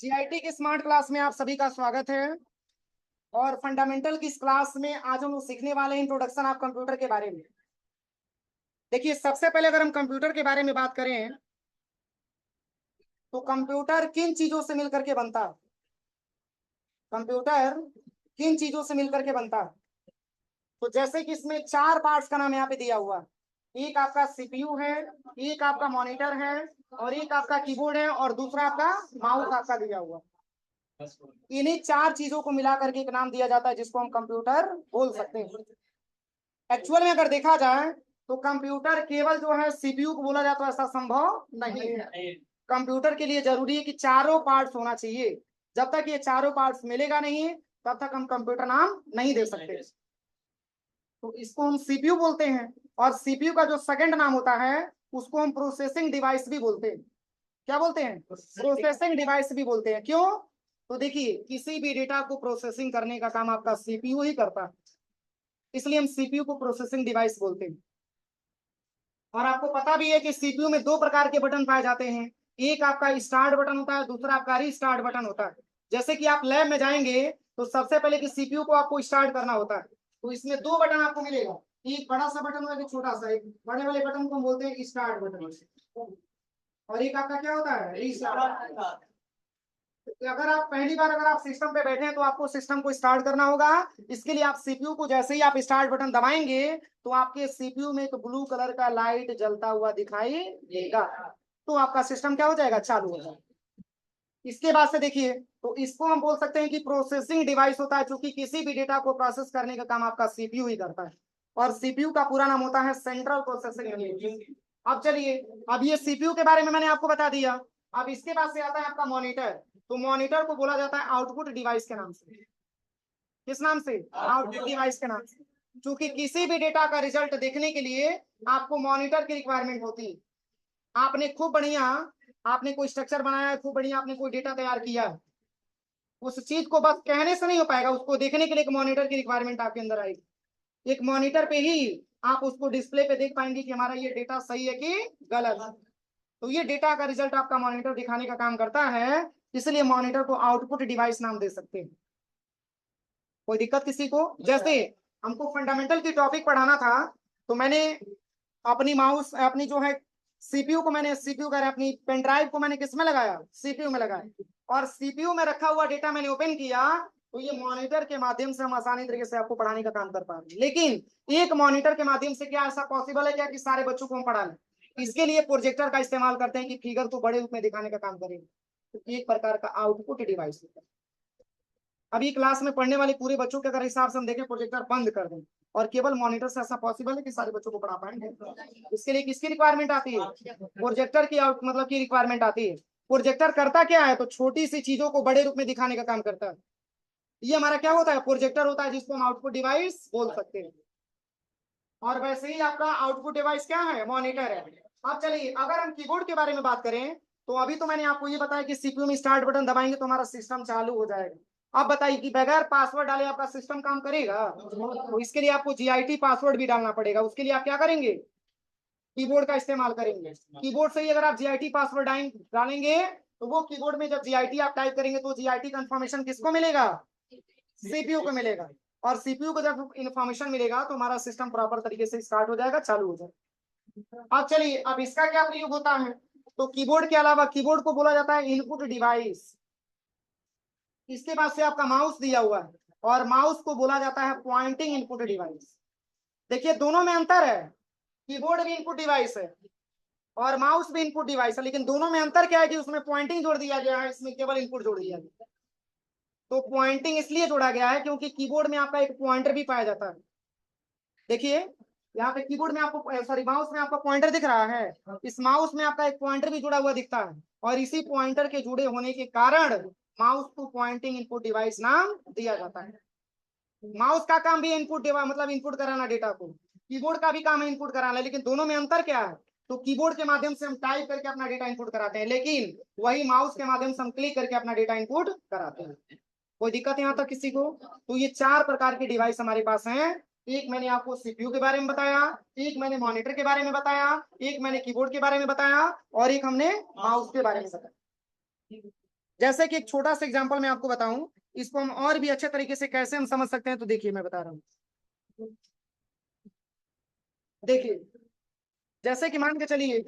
GIT की smart class में आप सभी का स्वागत है। और फंडामेंटल की इस क्लास में आज हम लोग सीखने वाले हैं इंट्रोडक्शन ऑफ कंप्यूटर के बारे में। देखिए, सबसे पहले अगर हम कंप्यूटर के बारे में बात करें तो कंप्यूटर किन चीजों से मिलकर के बनता है। कंप्यूटर किन चीजों से मिलकर के बनता है? तो जैसे कि इसमें चार पार्ट्स का नाम यहाँ पे दिया हुआ है। एक आपका सीपीयू है, एक आपका मॉनिटर है, और एक आपका कीबोर्ड है, और दूसरा आपका माउस आपका दिया हुआ है। इन्हीं चार चीजों को मिला करके एक नाम दिया जाता है जिसको हम कंप्यूटर बोल सकते हैं। एक्चुअल में अगर देखा जाए तो कंप्यूटर केवल जो है सीपीयू को बोला जाता है, ऐसा संभव नहीं है। कंप्यूटर के लिए जरूरी है कि चारों पार्ट्स होना चाहिए। जब तक ये चारों पार्ट्स मिलेगा नहीं तब तक हम कंप्यूटर नाम नहीं दे सकते। तो इसको हम सीपीयू बोलते हैं। और सीपीयू का जो सेकंड नाम होता है उसको हम प्रोसेसिंग डिवाइस भी बोलते हैं। क्या बोलते हैं? प्रोसेसिंग डिवाइस भी बोलते हैं। क्यों? तो देखिए, किसी भी डेटा को प्रोसेसिंग करने का काम आपका सीपीयू ही करता है, इसलिए हम सीपीयू को प्रोसेसिंग डिवाइस बोलते हैं। और आपको पता भी है कि सीपीयू में दो प्रकार के बटन पाए जाते हैं। एक आपका स्टार्ट बटन होता है, दूसरा आपका रीस्टार्ट बटन होता है। जैसे कि आप लैब में जाएंगे तो सबसे पहले कि सीपीयू को आपको स्टार्ट करना होता है, तो इसमें दो बटन आपको मिलेगा। एक बड़ा सा बटन होगा, एक छोटा सा। एक बड़े वाले बटन को हम बोलते हैं स्टार्ट बटन, और एक आपका क्या होता है? रीस्टार्ट। अगर आप पहली बार अगर आप सिस्टम पे बैठे हैं तो आपको सिस्टम को स्टार्ट करना होगा। इसके लिए आप सीपीयू को जैसे ही आप स्टार्ट बटन दबाएंगे तो आपके सीपीयू में एक ब्लू कलर का लाइट जलता हुआ दिखाई देगा, तो आपका सिस्टम क्या हो जाएगा? चालू हो जाएगा। इसके बाद से देखिए, तो इसको हम बोल सकते हैं कि प्रोसेसिंग डिवाइस होता है, क्योंकि किसी भी डेटा को प्रोसेस करने का काम आपका सीपीयू ही करता है। और सीपीयू का पूरा नाम होता है सेंट्रल प्रोसेसिंग यूनिट। अब चलिए, अब ये सीपीयू के बारे में मैंने आपको बता दिया। अब इसके बाद से आता है आपका मॉनिटर। तो मॉनिटर को बोला जाता है आउटपुट डिवाइस के नाम से। किस नाम से? आउटपुट डिवाइस के नाम से। क्योंकि किसी भी डेटा का रिजल्ट देखने के लिए आपको मॉनिटर की रिक्वायरमेंट होती है। आपने खूब बढ़िया, आपने कोई स्ट्रक्चर बनाया है, खूब बढ़िया आपने कोई डेटा तैयार किया है, उस चीज को बस कहने से नहीं हो पाएगा, उसको देखने के लिए एक मॉनिटर की रिक्वायरमेंट आपके अंदर आएगी। एक मॉनिटर पे ही आप उसको डिस्प्ले पे देख पाएंगे कि हमारा ये डेटा सही है कि गलत। तो ये डेटा का रिजल्ट आपका मॉनिटर दिखाने का काम करता है, इसलिए मॉनिटर को आउटपुट डिवाइस नाम दे सकते हैं। कोई दिक्कत किसी को? जैसे हमको फंडामेंटल की टॉपिक पढ़ाना था, तो मैंने अपनी माउस अपनी जो है सीपीयू को मैंने सीपीयू कर अपनी पेन ड्राइव को मैंने किस में लगाया? सीपीयू में लगाया। और सीपीयू में रखा हुआ डेटा मैंने ओपन किया, तो ये मॉनिटर के माध्यम से हम आसानी तरीके से आपको पढ़ाने का काम कर पा रहे हैं। लेकिन एक मॉनिटर के माध्यम से क्या ऐसा पॉसिबल है क्या कि सारे बच्चों को हम पढ़ा लें? इसके लिए प्रोजेक्टर का इस्तेमाल करते हैं कि फिगर को बड़े रूप में दिखाने का काम करेंगे। तो एक प्रकार का आउटपुट डिवाइस होता है। अभी क्लास में पढ़ने वाले पूरे बच्चों के अगर हिसाब से हम देखें, प्रोजेक्टर बंद कर दें और केवल मॉनिटर से ऐसा पॉसिबल है कि सारे बच्चों को पढ़ा पाएंगे? इसके लिए किसकी रिक्वायरमेंट आती है? प्रोजेक्टर की मतलब की रिक्वायरमेंट आती है। प्रोजेक्टर करता क्या है? तो छोटी सी चीजों को बड़े रूप में दिखाने का काम करता है। ये हमारा क्या होता है? प्रोजेक्टर होता है, जिसको हम आउटपुट डिवाइस बोल सकते हैं। और वैसे ही आपका आउटपुट डिवाइस क्या है? मॉनिटर है। अब चलिए, अगर हम कीबोर्ड के बारे में बात करें तो अभी तो मैंने आपको ये बताया कि सीपीयू में स्टार्ट बटन दबाएंगे तो हमारा सिस्टम चालू हो जाएगा। अब बताइए कि बगैर पासवर्ड डाले आपका सिस्टम काम करेगा? तो इसके लिए आपको जीआईटी पासवर्ड भी डालना पड़ेगा। उसके लिए आप क्या करेंगे? कीबोर्ड का इस्तेमाल करेंगे। कीबोर्ड से ही अगर आप जीआईटी पासवर्ड डालेंगे तो वो कीबोर्ड में जब जीआईटी आप टाइप करेंगे तो जीआईटी का इंफॉर्मेशन किसको मिलेगा? सीपीयू को मिलेगा। और सीपीयू को जब इंफॉर्मेशन मिलेगा तो हमारा सिस्टम प्रॉपर तरीके से स्टार्ट हो जाएगा, चालू हो जाएगा। अब चलिए, अब इसका क्या प्रयोग होता है? तो कीबोर्ड के अलावा कीबोर्ड को बोला जाता है इनपुट डिवाइस। इसके बाद से आपका माउस दिया हुआ है, और माउस को बोला जाता है पॉइंटिंग इनपुट डिवाइस। देखिए, दोनों में अंतर है। कीबोर्ड भी इनपुट डिवाइस है और माउस भी इनपुट डिवाइस है, लेकिन दोनों में अंतर क्या है कि उसमें पॉइंटिंग जोड़ दिया गया है, इसमें केवल इनपुट जोड़ दिया गया है। तो पॉइंटिंग इसलिए जोड़ा गया है क्योंकि कीबोर्ड में आपका एक पॉइंटर भी पाया जाता है। देखिए, यहाँ पे कीबोर्ड में आपको सॉरी माउस में आपका पॉइंटर दिख रहा है, इस माउस में आपका एक पॉइंटर भी जुड़ा हुआ दिखता है, और इसी पॉइंटर के जुड़े होने के कारण माउस को पॉइंटिंग इनपुट डिवाइस नाम दिया जाता है। माउस का काम भी इनपुट डिवाइस मतलब इनपुट कराना डेटा को, कीबोर्ड का भी काम है इनपुट कराना, लेकिन दोनों में अंतर क्या है? तो कीबोर्ड के माध्यम से हम टाइप करके अपना डेटा इनपुट कराते हैं, लेकिन वही माउस के माध्यम से हम क्लिक करके अपना डेटा इनपुट कराते हैं। कोई दिक्कत यहाँ तक किसी को? तो ये चार प्रकार के डिवाइस हमारे पास हैं। एक मैंने आपको सीपीयू के बारे में बताया, एक मैंने मॉनिटर के बारे में बताया, एक मैंने कीबोर्ड के बारे में बताया, और एक हमने माउस के बारे में बताया। जैसे कि एक छोटा सा एग्जांपल मैं आपको बताऊं, इसको हम और भी अच्छे तरीके से कैसे हम समझ सकते हैं, तो देखिए मैं बता रहा हूँ। देखिए, जैसे कि मान के चलिए,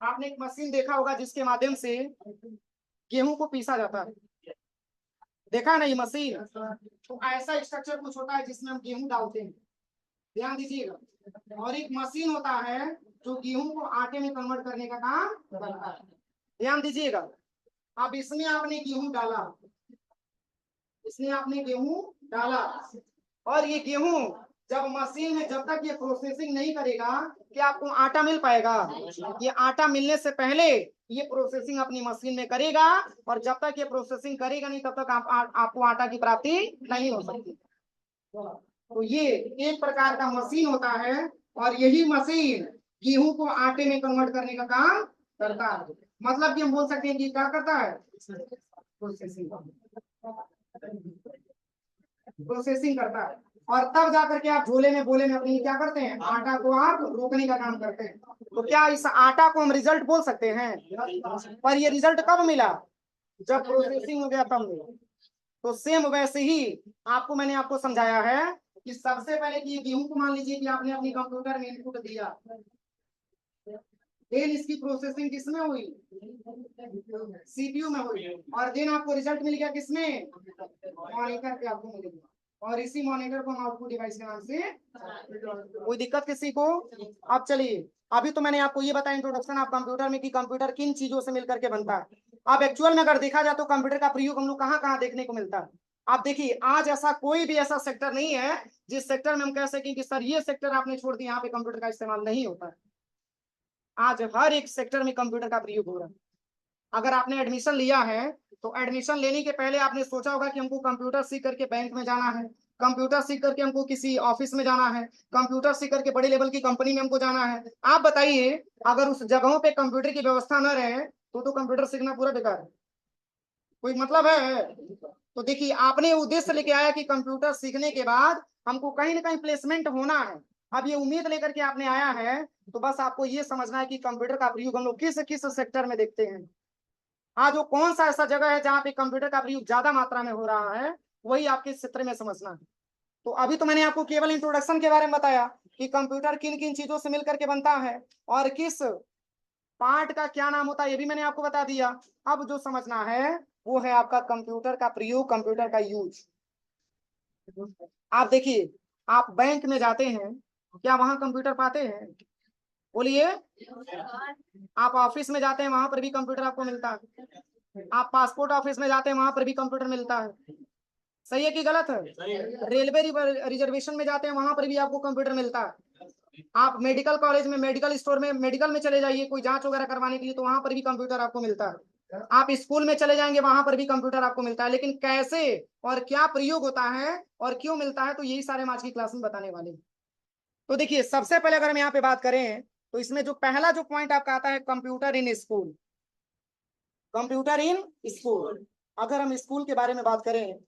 आपने एक मशीन देखा होगा जिसके माध्यम से गेहूं को पीसा जाता है, देखा ना ये मशीन। तो ऐसा स्ट्रक्चर कुछ होता है जिसमें हम गेहूं डालते हैं, ध्यान दीजिएगा। और एक मशीन होता है जो गेहूं को आटे में कन्वर्ट करने का काम करता है, ध्यान दीजिएगा। अब इसमें आपने गेहूं डाला, इसमें आपने गेहूं डाला, और ये गेहूं जब मशीन में, जब तक ये प्रोसेसिंग नहीं करेगा, क्या आपको आटा मिल पाएगा? ये आटा मिलने से पहले ये प्रोसेसिंग अपनी मशीन में करेगा, और जब तक ये प्रोसेसिंग करेगा नहीं तब तक आपको आटा की प्राप्ति नहीं हो सकती। तो ये एक प्रकार का मशीन होता है, और यही मशीन गेहूं को आटे में कन्वर्ट करने का काम करता है। मतलब कि हम बोल सकते हैं कि क्या करता है, प्रोसेसिंग, प्रोसेसिंग करता है। और तब जाकर के आप झोले में बोले में अपनी क्या करते हैं, आटा को आप रोकने का काम करते हैं। तो क्या इस आटा को हम रिजल्ट बोल सकते हैं? पर ये रिजल्ट कब मिला? जब प्रोसेसिंग हो गया तब मिला। तो सेम वैसे ही आपको मैंने आपको समझाया है कि सबसे पहले कि गेहूं को मान लीजिए कि आपने अपनी कंप्यूटर में इनपुट दिया, देन इसकी प्रोसेसिंग किसमें हुई, सीपीयू में हुई, और देन आपको रिजल्ट मिल गया किसमें, मॉनिटर पे आपको मिल गया। और इसी मॉनिटर को हम आउटपुट डिवाइस के नाम से, कोई दिक्कत किसी को? अब चलिए, अभी तो मैंने आपको ये बताया इंट्रोडक्शन आप कंप्यूटर में कि कंप्यूटर किन चीजों से मिलकर के बनता है। अब एक्चुअल में अगर देखा जाए तो कंप्यूटर का प्रयोग हम लोग कहाँ कहाँ देखने को मिलता है। आप देखिए, आज ऐसा कोई भी ऐसा सेक्टर नहीं है जिस सेक्टर में हम कह सकें कि सर ये सेक्टर आपने छोड़ दिया, यहाँ पे कंप्यूटर का इस्तेमाल नहीं होता है। आज हर एक सेक्टर में कंप्यूटर का प्रयोग हो रहा है। अगर आपने एडमिशन लिया है तो एडमिशन लेने के पहले आपने सोचा होगा कि हमको कंप्यूटर सीख करके बैंक में जाना है, कंप्यूटर सीख करके हमको किसी ऑफिस में जाना है, कंप्यूटर सीख करके बड़े लेवल की कंपनी में हमको जाना है। आप बताइए, अगर उस जगहों पे कंप्यूटर की व्यवस्था न रहे तो कंप्यूटर सीखना पूरा बेकार है, कोई मतलब है? तो देखिए, आपने उद्देश्य लेके आया कि कंप्यूटर सीखने के बाद हमको कहीं ना कहीं प्लेसमेंट होना है। अब ये उम्मीद लेकर के आपने आया है, तो बस आपको ये समझना है कि कंप्यूटर का प्रयोग हम लोग किस किस सेक्टर में देखते हैं। आज वो कौन सा ऐसा जगह है जहाँ पे कंप्यूटर का प्रयोग ज्यादा मात्रा में हो रहा है, वही आपके इस क्षेत्र में समझना है। तो अभी तो मैंने आपको केवल इंट्रोडक्शन के बारे में बताया कि कंप्यूटर किन किन चीजों से मिलकर के बनता है, और किस पार्ट का क्या नाम होता है, ये भी मैंने आपको बता दिया। अब जो समझना है वो है आपका कंप्यूटर का प्रयोग, कंप्यूटर का यूज। आप देखिए, आप बैंक में जाते हैं, क्या वहां कंप्यूटर पाते हैं? बोलिए। आप ऑफिस में जाते हैं, वहां पर भी कंप्यूटर आपको मिलता है। आप पासपोर्ट ऑफिस में जाते हैं, वहां पर भी कंप्यूटर मिलता है। सही है कि गलत है? रेलवे रिजर्वेशन में जाते हैं, वहां पर भी आपको कंप्यूटर मिलता है। आप मेडिकल कॉलेज में, मेडिकल स्टोर में, मेडिकल में चले जाइए कोई जांच वगैरह करवाने के लिए, तो वहां पर भी कंप्यूटर आपको मिलता है। आप स्कूल में चले जाएंगे, वहां पर भी कंप्यूटर आपको मिलता है। लेकिन कैसे और क्या प्रयोग होता है और क्यों मिलता है, तो यही सारे हम आज की क्लास में बताने वाले हैं। तो देखिए, सबसे पहले अगर हम यहाँ पे बात करें तो इसमें जो पहला जो पॉइंट आपका आता है, computer in school. Computer in school, अगर हम स्कूल के बारे में बात करें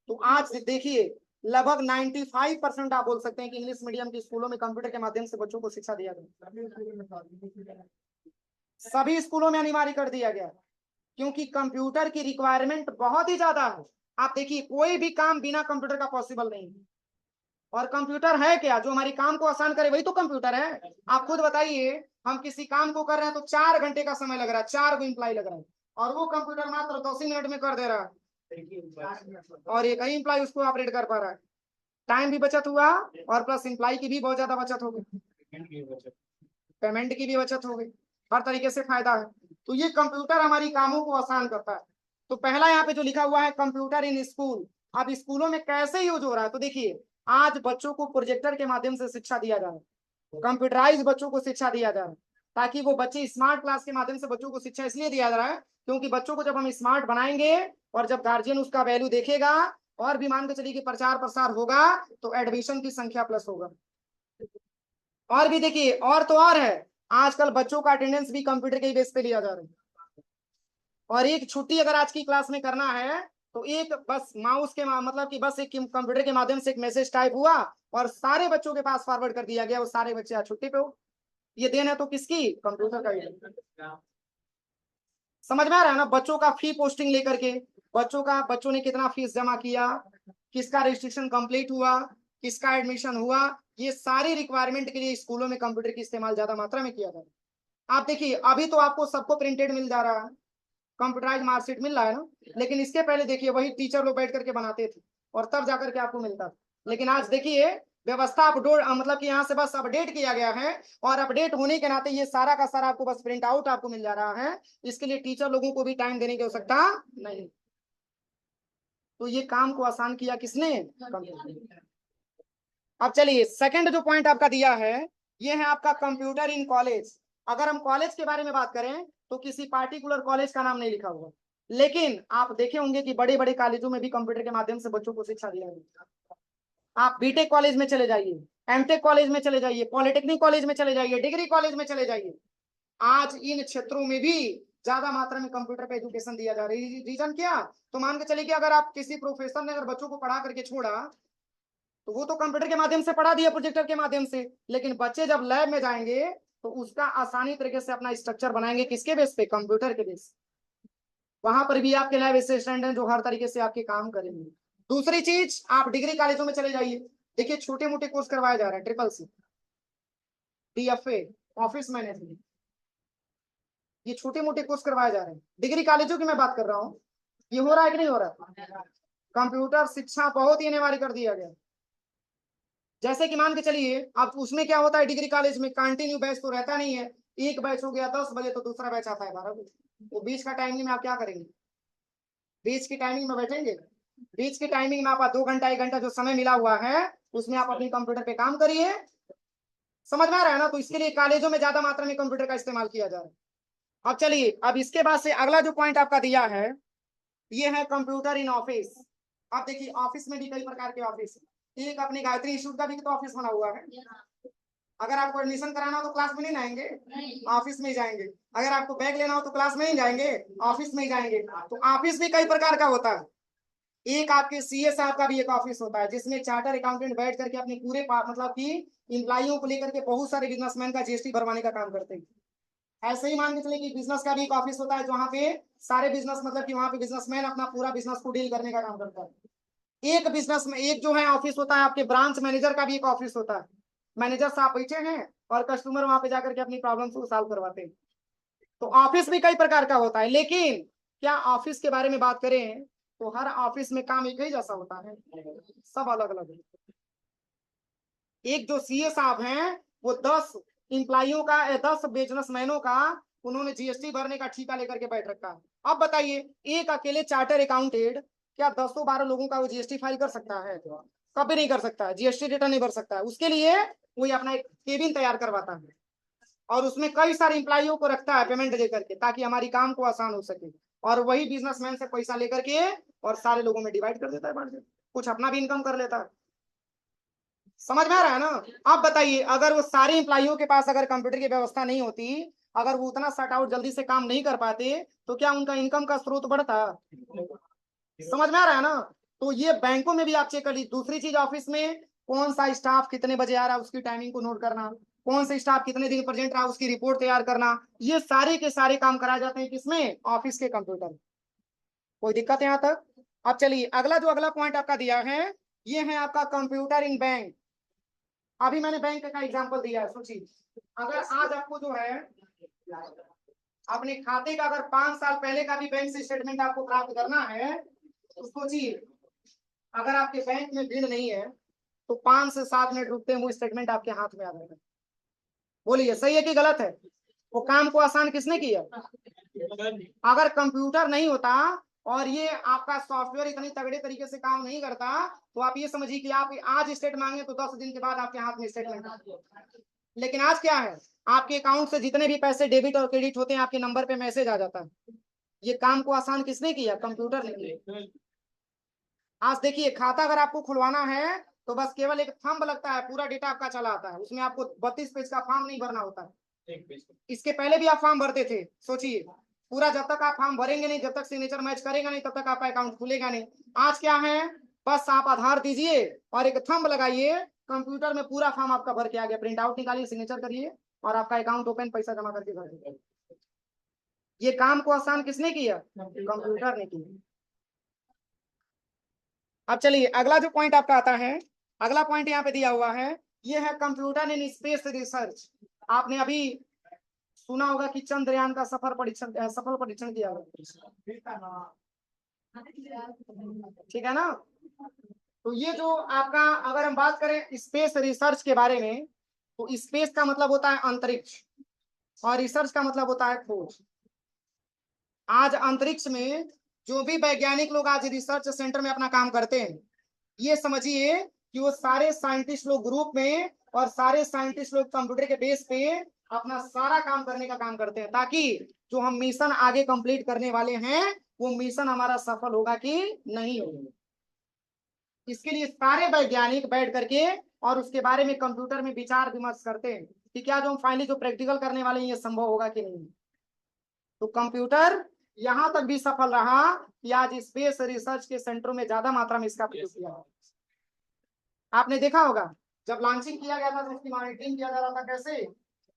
तो आज देखिए, लगभग 95% आप बोल सकते हैं कि इंग्लिश मीडियम के स्कूलों में कंप्यूटर के माध्यम से बच्चों को शिक्षा दिया गया। सभी स्कूलों में अनिवार्य कर दिया गया, क्योंकि कंप्यूटर की रिक्वायरमेंट बहुत ही ज्यादा है। आप देखिए, कोई भी काम बिना कंप्यूटर का पॉसिबल नहीं है। और कंप्यूटर है क्या, जो हमारी काम को आसान करे, वही तो कंप्यूटर है। आप खुद बताइए, हम किसी काम को कर रहे हैं तो 4 घंटे का समय लग रहा है, 4 एम्प्लॉय लग रहा है, और वो कंप्यूटर मात्र 10 ही मिनट में कर दे रहा है, और एक ही एम्प्लॉय उसको ऑपरेट कर पा रहा है। टाइम भी बचत हुआ, और प्लस एम्प्लॉय की भी बहुत ज्यादा बचत हो गई, पेमेंट की भी बचत हो गई, हर तरीके से फायदा है। तो ये कंप्यूटर हमारी कामों को आसान करता है। तो पहला यहाँ पे जो लिखा हुआ है कंप्यूटर इन स्कूल, अब स्कूलों में कैसे यूज हो रहा है, तो देखिए, आज बच्चों को प्रोजेक्टर के माध्यम से शिक्षा दिया जा रहा है, कंप्यूटराइज बच्चों को शिक्षा दिया जा रहा है, ताकि वो बच्चे स्मार्ट क्लास के माध्यम से बच्चों को शिक्षा इसलिए दिया जा रहा है क्योंकि बच्चों को जब हम स्मार्ट बनाएंगे और जब गार्जियन उसका वैल्यू देखेगा, और भी मान के चलिए कि प्रचार प्रसार होगा, तो एडमिशन की संख्या प्लस होगा। और भी देखिए, और तो और है, आजकल बच्चों का अटेंडेंस भी कंप्यूटर के बेस पे लिया जा रहा है। और एक छुट्टी अगर आज की क्लास में करना है तो एक बस माउस के मतलब कि बस एक कंप्यूटर के माध्यम से एक मैसेज टाइप हुआ और सारे बच्चों के पास फॉरवर्ड कर दिया गया, वो सारे बच्चे आज छुट्टी पे हो। ये देन है तो किसकी, कंप्यूटर का ही। समझ में आ रहा है ना, बच्चों का फी पोस्टिंग लेकर के, बच्चों ने कितना फीस जमा किया, किसका रजिस्ट्रेशन कंप्लीट हुआ, किसका एडमिशन हुआ, ये सारी रिक्वायरमेंट के लिए स्कूलों में कंप्यूटर की इस्तेमाल ज्यादा मात्रा में किया जाता है। आप देखिए अभी तो आपको सबको प्रिंटेड मिल जा रहा है, कंप्यूटराइज मार्कशीट मिल रहा है ना, लेकिन इसके पहले देखिए वही टीचर लोग बैठ करके बनाते थे और तब जाकर के आपको मिलता था। लेकिन आज देखिए व्यवस्था अपडेट, मतलब कि यहाँ से बस अपडेट किया गया है, और अपडेट होने के नाते ये सारा का सारा आपको बस प्रिंट आउट आपको मिल जा रहा है। इसके लिए टीचर लोगों को भी टाइम देने की आवश्यकता नहीं। तो ये काम को आसान किया किसने? कंप्यूटर। अब चलिए सेकंड जो पॉइंट आपका दिया है, ये है आपका कंप्यूटर इन कॉलेज। अगर हम कॉलेज के बारे में बात करें तो किसी पार्टिकुलर कॉलेज का नाम नहीं लिखा हुआ, लेकिन आप देखे होंगे कि बड़े बड़े कॉलेजों में भी कंप्यूटर के माध्यम से बच्चों को शिक्षा दिया जाता है। आप बीटेक कॉलेज में चले जाइए, एमटेक कॉलेज में चले जाइए, पॉलिटेक्निक कॉलेज में चले जाइए, डिग्री कॉलेज में चले जाइए, आज इन क्षेत्रों में भी ज्यादा मात्रा में कंप्यूटर पे एजुकेशन दिया जा रही है। रीजन क्या? तो मान के चलिए कि अगर आप किसी प्रोफेसर ने अगर बच्चों को पढ़ा करके छोड़ा, तो वो तो कंप्यूटर के माध्यम से पढ़ा दिया, प्रोजेक्टर के माध्यम से, लेकिन बच्चे जब लैब में जाएंगे तो उसका आसानी तरीके से अपना स्ट्रक्चर बनाएंगे, किसके बेस पे? कंप्यूटर के बेस। वहां पर भी आपके लैब असिस्टेंट हैं जो हर तरीके से आपके काम करेंगे। दूसरी चीज, आप डिग्री कॉलेजों में चले जाइए, देखिए छोटे मोटे कोर्स करवाए जा रहे हैं, triple C, DFA, office management, ये छोटे मोटे कोर्स करवाए जा रहे हैं डिग्री कॉलेजों की मैं बात कर रहा हूँ। ये हो रहा है कि नहीं हो रहा? कंप्यूटर शिक्षा बहुत ही अनिवार्य कर दिया गया। जैसे कि मान के चलिए अब उसमें क्या होता है, डिग्री कॉलेज में कंटिन्यू बैच तो रहता नहीं है, एक बैच हो गया 10 बजे तो दूसरा बैच आता है 12 बजे, वो बीच का टाइमिंग में आप क्या करेंगे? बीच की टाइमिंग में बैठेंगे? बीच की टाइमिंग में आप 2 घंटा 1 घंटा जो समय मिला हुआ है उसमें आप अपनी कंप्यूटर पे काम करिए। समझ में आ रहा है ना? तो इसके लिए कॉलेजों में ज्यादा मात्रा में कंप्यूटर का इस्तेमाल किया जा रहा है। अब चलिए, अब इसके बाद से अगला जो पॉइंट आपका दिया है, ये है कंप्यूटर इन ऑफिस। अब देखिए ऑफिस में भी कई प्रकार के ऑफिस है, एक अपनी गायत्री इंस्टीट्यूट का भी तो ऑफिस बना हुआ है। अगर आपको एडमिशन कराना हो तो क्लास में नहीं जाएंगे, ऑफिस में ही जाएंगे। अगर आपको बैग लेना हो तो क्लास में ही जाएंगे, ऑफिस में ही जाएंगे। तो ऑफिस भी कई प्रकार का होता है। एक आपके सीए साहब का भी एक ऑफिस होता है, जिसमें चार्टर अकाउंटेंट बैठ करके अपने पूरे मतलब की एम्प्लॉइयों को लेकर के बहुत सारे बिजनेसमैन का जीएसटी भरवाने का काम करते हैं। ऐसे ही मान के चले कि बिजनेस का भी एक ऑफिस होता है जहाँ पे सारे बिजनेस, मतलब कि वहाँ पे बिजनेसमैन अपना पूरा बिजनेस को डील करने का काम करता है। एक बिजनेस में एक जो है ऑफिस होता है आपके ब्रांच मैनेजर का भी एक ऑफिस होता है। मैनेजर साहब बैठे हैं और कस्टमर वहां पे जाकर के अपनी प्रॉब्लम को सॉल्व करवाते हैं। तो ऑफिस भी कई प्रकार का होता है, लेकिन क्या ऑफिस के बारे में बात करें तो हर ऑफिस में काम एक ही जैसा होता है? सब अलग अलग है। एक जो सीए साहब हैं वो 10 एम्प्लॉइयों का 10 बिजनेसमैनों का उन्होंने जीएसटी भरने का ठेका लेकर के बैठ रखा है। अब बताइए एक अकेले चार्टर अकाउंटेंट क्या 10-12 लोगों का वो जीएसटी फाइल कर सकता है? कभी नहीं कर सकता है, जीएसटी रिटर्न नहीं भर सकता है। उसके लिए वही अपना एक केबिन तैयार करवाता है और उसमें कई सारे एम्प्लॉइयों को रखता है पेमेंट देकर के, ताकि हमारी काम को आसान हो सके। और वही बिजनेसमैन से पैसा लेकर के और सारे लोगों में डिवाइड कर देता है, बांट देता है, कुछ अपना भी इनकम कर लेता है। समझ में आ रहा है ना? आप बताइए अगर वो सारे एम्प्लॉइयों के पास अगर कंप्यूटर की व्यवस्था नहीं होती, अगर वो उतना सट आउट जल्दी से काम नहीं कर पाते, तो क्या उनका इनकम का स्रोत बढ़ता? समझ में आ रहा है ना? तो ये बैंकों में भी आप चेक कर लीजिए। दूसरी चीज, ऑफिस में कौन सा स्टाफ कितने बजे आ रहा है उसकी टाइमिंग को नोट करना, कौन सा स्टाफ कितने दिन प्रेजेंट रहा उसकी रिपोर्ट तैयार करना, ये सारे के सारे काम कराए जाते हैं किसमें? ऑफिस के कंप्यूटर। कोई दिक्कत है यहाँ तक? अब चलिए अगला पॉइंट आपका दिया है, ये है आपका कंप्यूटर इन बैंक। अभी मैंने बैंक का एग्जांपल दिया है, सोचिए अगर आज आपको जो है अपने खाते का अगर 5 साल पहले का भी बैंक से स्टेटमेंट आपको प्राप्त करना है, तो सोचिए अगर आपके बैंक में भीड़ नहीं है तो 5 से 7 मिनट रुकते हैं वो स्टेटमेंट आपके हाथ में आ जाएगा। बोलिए सही है कि गलत है? वो काम को आसान किसने किया? अगर कंप्यूटर नहीं होता और ये आपका सॉफ्टवेयर इतनी तगड़े तरीके से काम नहीं करता, तो आप ये समझिए कि आप आज स्टेट मांगे तो 10 दिन के बाद आपके हाथ में स्टेटमेंट। लेकिन आज क्या है, आपके अकाउंट से जितने भी पैसे डेबिट और क्रेडिट होते हैं आपके नंबर पे मैसेज आ जाता है। ये काम को आसान किसने किया? कंप्यूटर ने किया। आज देखिए खाता अगर आपको खुलवाना है तो बस केवल एक थंब लगता है, पूरा डेटा आपका चला आता है, उसमें आपको 32 पेज का फॉर्म नहीं भरना होता है। इसके पहले भी आप फॉर्म भरते थे, सोचिए पूरा जब तक आप फॉर्म भरेंगे नहीं, जब तक सिग्नेचर मैच करेगा नहीं, तब तक आपका अकाउंट खुलेगा नहीं। आज क्या है, बस आप आधार दीजिए और एक थंब लगाइए, कंप्यूटर में पूरा फॉर्म आपका भर के आ गया, प्रिंट आउट निकालिए, सिग्नेचर करिए और आपका अकाउंट ओपन, पैसा जमा करके घर दीजिए। ये काम को आसान किसने किया? कंप्यूटर ने किया। अब चलिए अगला जो पॉइंट आपका आता है, अगला पॉइंट यहाँ पे दिया हुआ है, ये है कंप्यूटर इन स्पेस रिसर्च। आपने अभी सुना होगा कि चंद्रयान का सफल परीक्षण किया गया, ठीक है ना। तो ये जो आपका, अगर हम बात करें स्पेस रिसर्च के बारे में, तो स्पेस का मतलब होता है अंतरिक्ष और रिसर्च का मतलब होता है खोज। आज अंतरिक्ष में जो भी वैज्ञानिक लोग आज रिसर्च सेंटर में अपना काम करते हैं, ये समझिए कि वो सारे साइंटिस्ट लोग ग्रुप में और सारे साइंटिस्ट लोग कंप्यूटर के बेस पे अपना सारा काम करने का काम करते हैं, ताकि जो हम मिशन आगे कंप्लीट करने वाले हैं वो मिशन हमारा सफल होगा कि नहीं होगा। इसके लिए सारे वैज्ञानिक बैठ करके और उसके बारे में कंप्यूटर में विचार विमर्श करते हैं कि क्या जो हम फाइनली जो प्रैक्टिकल करने वाले हैं ये संभव होगा कि नहीं। तो कंप्यूटर यहां तक भी सफल रहा कि आज स्पेस रिसर्च के सेंटरों में ज्यादा मात्रा में इसका प्रयोग किया। आपने देखा होगा जब लॉन्चिंग किया गया था तो उसकी मॉनिटरिंग किया जा रहा था, कैसे?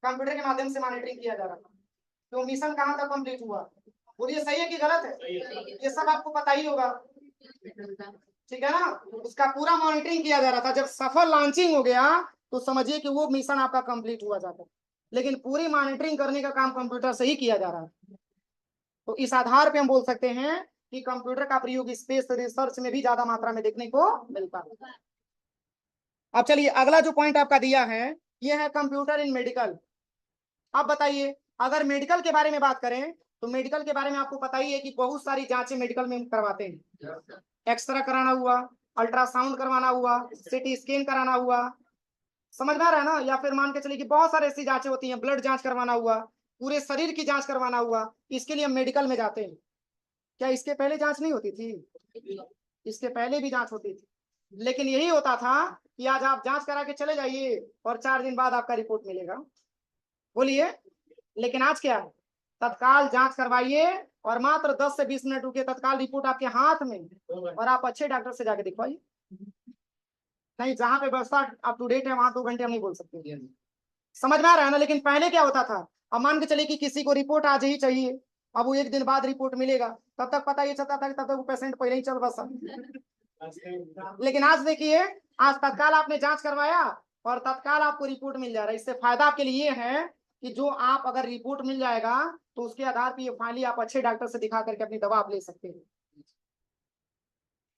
कंप्यूटर के माध्यम से मॉनिटरिंग किया जा रहा था। तो मिशन कहां तक कंप्लीट हुआ? बोलिए सही है कि गलत है? ये सब आपको पता ही होगा, ठीक है ना। उसका पूरा मॉनिटरिंग किया जा रहा था। जब सफल लॉन्चिंग हो गया तो समझिए कि वो मिशन आपका कंप्लीट हुआ जाता है, लेकिन पूरी मॉनिटरिंग करने का काम कंप्यूटर से ही किया जा रहा है। तो इस आधार पे हम बोल सकते हैं कि कंप्यूटर का प्रयोग स्पेस रिसर्च में भी ज्यादा मात्रा में देखने को मिलता है। अब चलिए अगला जो पॉइंट आपका दिया है, ये है कंप्यूटर इन मेडिकल। अब बताइए, अगर मेडिकल के बारे में बात करें तो मेडिकल के बारे में आपको पता ही है कि बहुत सारी जांचें मेडिकल में करवाते हैं। एक्सरे कराना हुआ, अल्ट्रासाउंड करवाना हुआ, सीटी स्कैन कराना हुआ, समझ में आ रहा है ना। या फिर मान के चलिए कि बहुत सारी ऐसी जांचें होती हैं, ब्लड जांच करवाना हुआ, पूरे शरीर की जांच करवाना हुआ, इसके लिए हम मेडिकल में जाते हैं। क्या इसके पहले जांच नहीं होती थी? इसके पहले भी जांच होती थी, लेकिन यही होता था कि आज आप जांच करा के चले जाइए और 4 दिन बाद आपका रिपोर्ट मिलेगा। बोलिए, लेकिन आज क्या है? तत्काल जांच करवाइए और मात्र 10 से 20 मिनट रुके, तत्काल रिपोर्ट आपके हाथ में, और आप अच्छे डॉक्टर से जाके दिखवाइए। नहीं, जहां पे व्यवस्था अप टू डेट है वहां 2 घंटे हम नहीं बोल सकते। समझ में आ रहा है ना। लेकिन पहले क्या होता था, अब मान के चलिए कि किसी को रिपोर्ट आज ही चाहिए, अब वो 1 दिन बाद रिपोर्ट मिलेगा, तब तक पता ये चलता था कि तब तक वो पेशेंट पहले ही चल बसा। लेकिन आज देखिए, आज तत्काल आपने जांच करवाया और तत्काल आपको रिपोर्ट मिल जा रहा है। इससे फायदा आपके लिए ये है कि जो आप अगर रिपोर्ट मिल जाएगा तो उसके आधार पर ये फाइनली आप अच्छे डॉक्टर से दिखा करके अपनी दवा आप ले सकते हैं।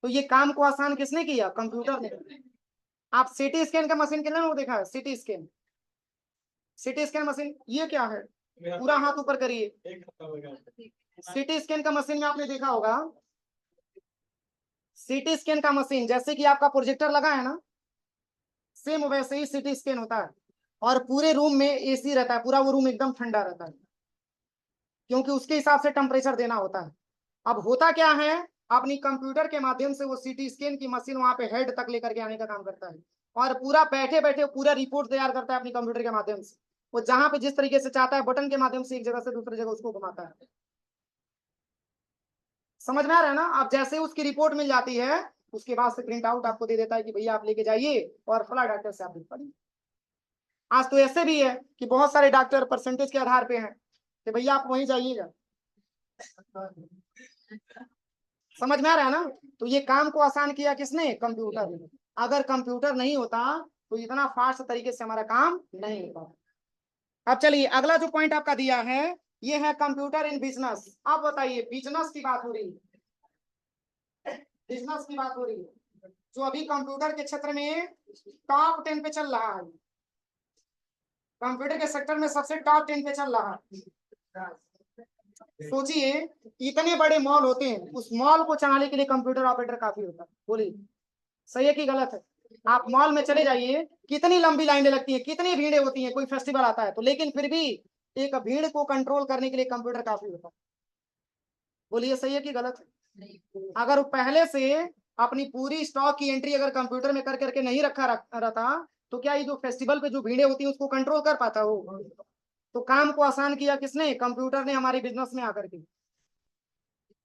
तो ये काम को आसान किसने किया? कंप्यूटर ने। आप सीटी स्कैन का मशीन कितने लोग देखा है? CT scan, CT scan machine ये क्या है? पूरा हाथ ऊपर करिए। सीटी स्कैन का मशीन में आपने देखा होगा, सीटी स्कैन का मशीन जैसे कि आपका प्रोजेक्टर लगा है ना, सेम वैसे ही सीटी स्कैन होता है। और पूरे रूम में एसी रहता है, पूरा वो रूम एकदम ठंडा रहता है, क्योंकि उसके हिसाब से टेम्परेचर देना होता है। अब होता क्या है, अपनी कंप्यूटर के माध्यम से वो सीटी स्कैन की मशीन वहां पे हेड तक लेकर के आने का काम करता है, और पूरा बैठे बैठे पूरा रिपोर्ट तैयार करता है अपनी कंप्यूटर के माध्यम से। वो जहां पे जिस तरीके से चाहता है बटन के माध्यम से एक जगह से दूसरी जगह उसको घुमाता है। समझ में आ रहा है ना। आप जैसे उसकी रिपोर्ट मिल जाती है उसके बाद से प्रिंट आउट आपको दे देता है कि भैया आप लेके जाइए और फला डॉक्टर से आप दिखा दीजिए। आज तो ऐसे भी है कि बहुत सारे डॉक्टर परसेंटेज के आधार पे हैं कि भैया आप वहीं जाइएगा। समझ में आ रहा है ना। तो ये काम को आसान किया किसने? कंप्यूटर ने। अगर कंप्यूटर नहीं होता तो इतना फास्ट तरीके से हमारा काम नहीं होता। अब चलिए अगला जो पॉइंट आपका दिया है, ये है कंप्यूटर इन बिजनेस। अब बताइए, बिजनेस की बात हो रही है, बिजनेस की बात हो रही है, जो अभी कंप्यूटर के क्षेत्र में टॉप 10 पे चल रहा है, कंप्यूटर के सेक्टर में सबसे टॉप 10 पे चल रहा है। सोचिए, इतने बड़े मॉल होते हैं, उस मॉल को चलाने के लिए कंप्यूटर ऑपरेटर काफी होता है। बोलिए सही है कि गलत है? आप मॉल में चले जाइए, कितनी लंबी लाइनें लगती हैं, कितनी भीड़ें होती हैं, कोई फेस्टिवल आता है तो, लेकिन फिर भी एक भीड़ को कंट्रोल करने के लिए कंप्यूटर काफी होता है। बोलिए सही है कि गलत है? अगर वो पहले से अपनी पूरी स्टॉक की एंट्री अगर कंप्यूटर में कर करके नहीं रहता तो क्या ये जो फेस्टिवल पे जो भीड़ें होती हैं उसको कंट्रोल कर पाता हो? तो काम को आसान किया किसने? कंप्यूटर ने हमारे बिजनेस में आकर के।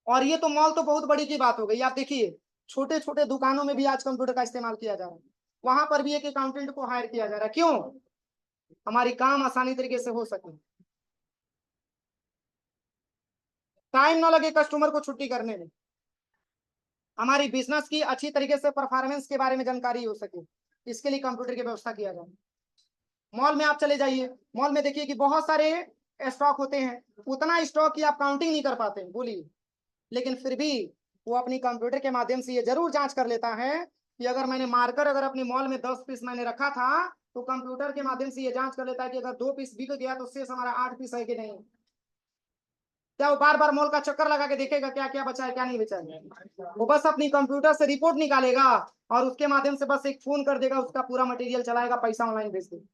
और ये तो मॉल तो बहुत बड़ी की बात हो गई। आप देखिए, छोटे छोटे दुकानों में भी आज कंप्यूटर का इस्तेमाल किया जा रहा है, वहां पर भी एक अकाउंटेंट को हायर किया जा रहा है। क्यों? हमारी काम आसानी तरीके से हो सके। टाइम ना लगे कस्टमर को छुट्टी करने में, हमारी बिजनेस की अच्छी तरीके से परफॉर्मेंस के बारे में जानकारी हो सके, इसके लिए कंप्यूटर की व्यवस्था किया जाए। मॉल में आप चले जाइए, मॉल में देखिए कि बहुत सारे स्टॉक होते हैं, उतना स्टॉक की आप काउंटिंग नहीं कर पाते, बोलिए, लेकिन फिर भी वो अपनी कंप्यूटर के माध्यम से ये जरूर जांच कर लेता है कि अगर मैंने मार्कर अगर अपने मॉल में 10 पीस मैंने रखा था, तो कंप्यूटर के माध्यम से ये जांच कर लेता है कि अगर 2 पीस बिक गया तो शेष हमारा 8 पीस है कि नहीं। क्या वो बार बार मॉल का चक्कर लगा के देखेगा क्या क्या बचा है क्या नहीं बचा है? वो बस अपनी कंप्यूटर से रिपोर्ट निकालेगा और उसके माध्यम से बस एक फोन कर देगा, उसका पूरा मटेरियल चलाएगा, पैसा ऑनलाइन भेज देगा।